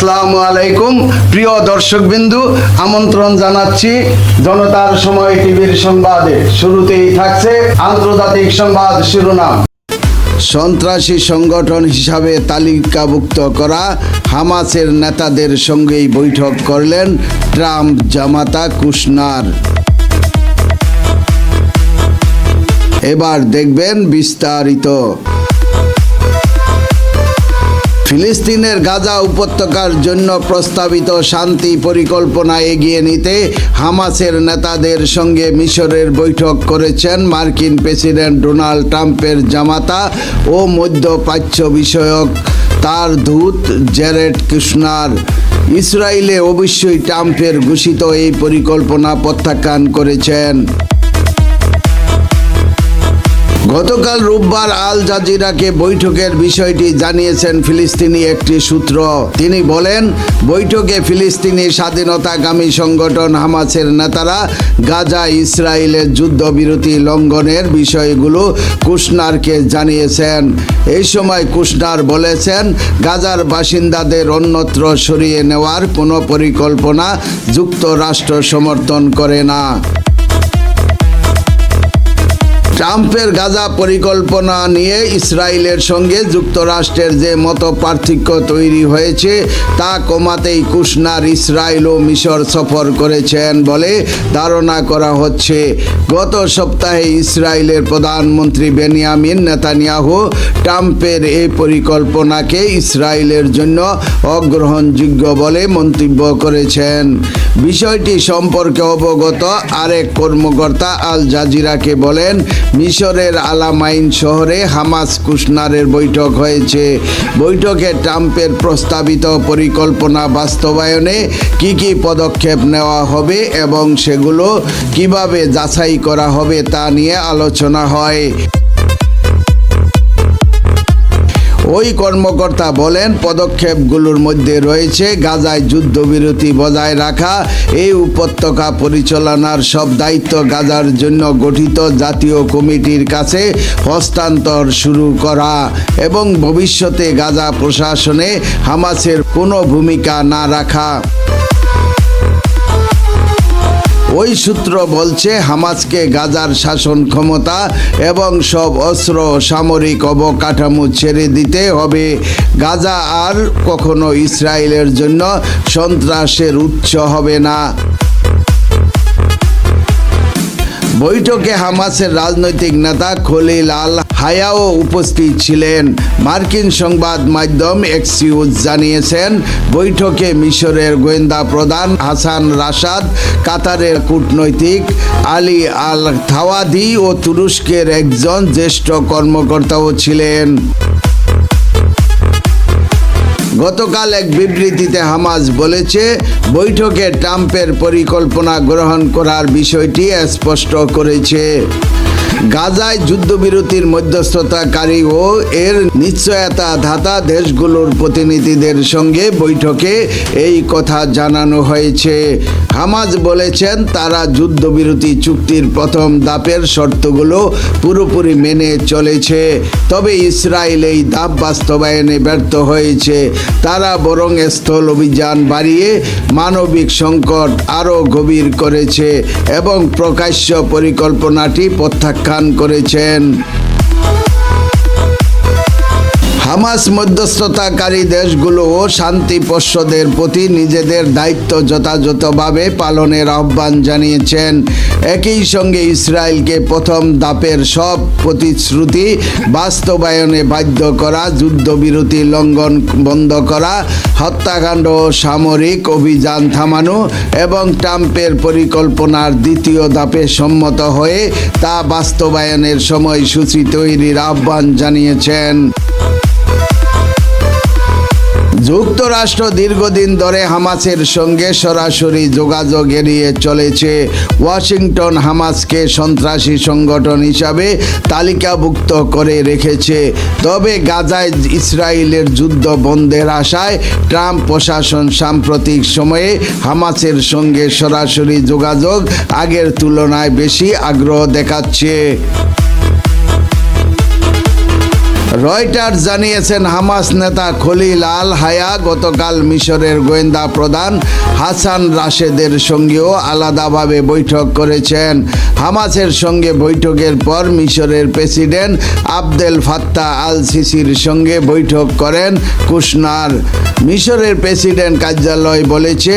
আসসালামু আলাইকুম প্রিয় দর্শকবিন্দু, আমন্ত্রণ জানাচ্ছি জনতার সময় টিভির সংবাদে। শুরুতেই থাকছে আন্তর্জাতিক সংবাদ শিরোনাম। সন্ত্রাসী সংগঠন হিসাবে তালিকাভুক্ত করা হামাসের নেতাদের সঙ্গেই বৈঠক করলেন ট্রাম্প জামাতা কুশনার। এবার দেখবেন বিস্তারিত। ফিলিস্তিনের গাজা উপত্যকার জন্য প্রস্তাবিত শান্তি পরিকল্পনা এগিয়ে নিতে হামাসের নেতাদের সঙ্গে মিশরের বৈঠক করেছেন মার্কিন প্রেসিডেন্ট ডোনাল্ড ট্রাম্পের জামাতা ও মধ্যপ্রাচ্য বিষয়ক তার দূত জেরেড কুশনার। ইসরায়েলে অবশ্যই ট্রাম্পের ঘোষিত এই পরিকল্পনা প্রত্যাখ্যান করেছেন। গতকাল রোববার আল জাজিরাকে বৈঠকের বিষয়টি জানিয়েছেন ফিলিস্তিনি একটি সূত্র। তিনি বলেন, বৈঠকে ফিলিস্তিনি স্বাধীনতাকামী সংগঠন হামাসের নেতারা গাজা ইসরায়েলের যুদ্ধবিরতি লঙ্ঘনের বিষয়গুলো কুশনারকে জানিয়েছেন। এই সময় কুশনার বলেছেন, গাজার বাসিন্দাদের অন্যত্র সরিয়ে নেওয়ার কোনো পরিকল্পনা যুক্তরাষ্ট্র সমর্থন করে না। ট্রাম্পের গাজা পরিকল্পনা নিয়ে ইসরায়েলের সঙ্গে যুক্তরাষ্ট্রের যে মত পার্থক্য তৈরি হয়েছে তা কমাতেই কুশনার ইসরায়েল ও মিশর সফর করেছেন বলে ধারণা করা হচ্ছে। গত সপ্তাহে ইসরায়েলের প্রধানমন্ত্রী বেনিয়ামিন নেতানিয়াহু ট্রাম্পের এই পরিকল্পনাকে ইসরায়েলের জন্য অগ্রহণযোগ্য বলে মন্তব্য করেছেন। বিষয়টি সম্পর্কে অবগত আরেক কর্মকর্তা আল জাজিরাকে বলেন, মিশরের আলামাইন শহরে হামাস কুশনারের বৈঠক হয়েছে। বৈঠকে ট্রাম্পের প্রস্তাবিত পরিকল্পনা বাস্তবায়নে কি পদক্ষেপ নেওয়া হবে এবং সেগুলো কিভাবে যাচাই করা হবে তা নিয়ে আলোচনা হয়। ওই কর্মকর্তা বলেন, পদক্ষেপগুলোর মধ্যে রয়েছে গাজায় যুদ্ধবিরতি বজায় রাখা, এই উপত্যকা পরিচালনার সব দায়িত্ব গাজার জন্য গঠিত জাতীয় কমিটির কাছে হস্তান্তর শুরু করা এবং ভবিষ্যতে গাজা প্রশাসনে হামাসের কোনো ভূমিকা না রাখা। ওই সূত্র বলছে, হামাসকে গাজার শাসন ক্ষমতা এবং সব অস্ত্র সামরিক অবকাঠামো ছেড়ে দিতে হবে। গাজা আর কখনো ইসরায়েলের জন্য সন্ত্রাসের উৎস হবে না। বৈঠকে হামাসের রাজনৈতিক নেতা খলিল আল হায়াও উপস্থিত ছিলেন। মার্কিন সংবাদ মাধ্যম এক্সিউজ জানিয়েছেন, বৈঠকে মিশরের গোয়েন্দা প্রধান হাসান রাশাদ, কাতারের কূটনৈতিক আলী আল থাওয়াদি ও তুরস্কের একজন জ্যেষ্ঠ কর্মকর্তাও ছিলেন। গতকাল এক বিবৃতিতে হামাস বলেছে, বৈঠকে ট্রাম্পের পরিকল্পনা গ্রহণ করার বিষয়টি স্পষ্ট করেছে। গাজায় যুদ্ধবিরতির মধ্যস্থতাকারী ও এর নিশ্চয়তা দাতা দেশগুলোর প্রতিনিধিদের সঙ্গে বৈঠকে এই কথা জানানো হয়েছে। হামাস বলেছেন, তারা যুদ্ধবিরতি চুক্তির প্রথম ধাপের শর্তগুলো পুরোপুরি মেনে চলেছে, তবে ইসরায়েল এই ধাপ বাস্তবায়নে ব্যর্থ হয়েছে। তারা বরং স্থল অভিযান বাড়িয়ে মানবিক সংকট আরও গভীর করেছে এবং প্রকাশ্য পরিকল্পনাটি প্রত্যাখ্যান করেছেন। হামাস মধ্যস্থতাকারী দেশগুলো ও শান্তিপোষ্যদের প্রতি নিজেদের দায়িত্ব যথাযথভাবে পালনের আহ্বান জানিয়েছেন। একই সঙ্গে ইসরায়েলকে প্রথম ধাপের সব প্রতিশ্রুতি বাস্তবায়নে বাধ্য করা, যুদ্ধবিরতি লঙ্ঘন বন্ধ করা, হত্যাকাণ্ড ও সামরিক অভিযান থামানো এবং ট্রাম্পের পরিকল্পনার দ্বিতীয় ধাপে সম্মত হয়ে তা বাস্তবায়নের সময়সূচি তৈরির আহ্বান জানিয়েছেন। যুক্তরাষ্ট্র দীর্ঘদিন ধরে হামাসের সঙ্গে সরাসরি যোগাযোগ এড়িয়ে চলেছে। ওয়াশিংটন হামাসকে সন্ত্রাসী সংগঠন হিসাবে তালিকাভুক্ত করে রেখেছে। তবে গাজায় ইসরায়েলের যুদ্ধ বন্ধের আশায় ট্রাম্প প্রশাসন সাম্প্রতিক সময়ে হামাসের সঙ্গে সরাসরি যোগাযোগ আগের তুলনায় বেশি আগ্রহ দেখাচ্ছে। রয়টার্স জানিয়েছেন হামাস নেতা খলিল আল হায়া গতকাল মিশরের গোয়েন্দা প্রধান হাসান রাশেদের সঙ্গেও আলাদাভাবে বৈঠক করেছেন। হামাসের সঙ্গে বৈঠকের পর মিশরের প্রেসিডেন্ট আবদেল ফাত্তাহ আল সিসির সঙ্গে বৈঠক করেন কুশনার। মিশরের প্রেসিডেন্ট কার্যালয় বলেছে,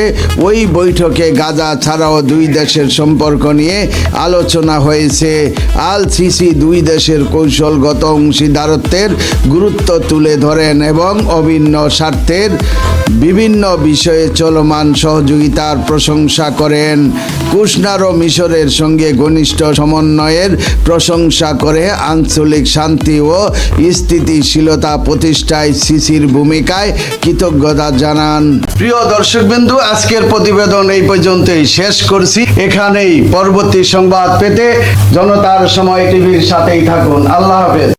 ওই বৈঠকে গাজা ছাড়াও দুই দেশের সম্পর্ক নিয়ে আলোচনা হয়েছে। আল সিসি দুই দেশের কৌশলগত অংশীদারত্বের গুরুত্ব তুলে ধরেন এবং অভিন্ন স্বার্থের বিভিন্ন বিষয়ে চলমান সহযোগিতার প্রশংসা করেন। কুশনারও মিশরের সঙ্গে ঘনিষ্ঠ সমন্বয়ের প্রশংসা করে আঞ্চলিক শান্তি ও স্থিতিশীলতা প্রতিষ্ঠায় সিসির ভূমিকায় কৃতজ্ঞতা জানান। প্রিয় দর্শকবৃন্দু, আজকের প্রতিবেদন এই পর্যন্তই শেষ করছি। এখানেই পরবর্তী সংবাদ পেতে জনতার সময় টিভির সাথেই থাকুন। আল্লাহ হাফেজ।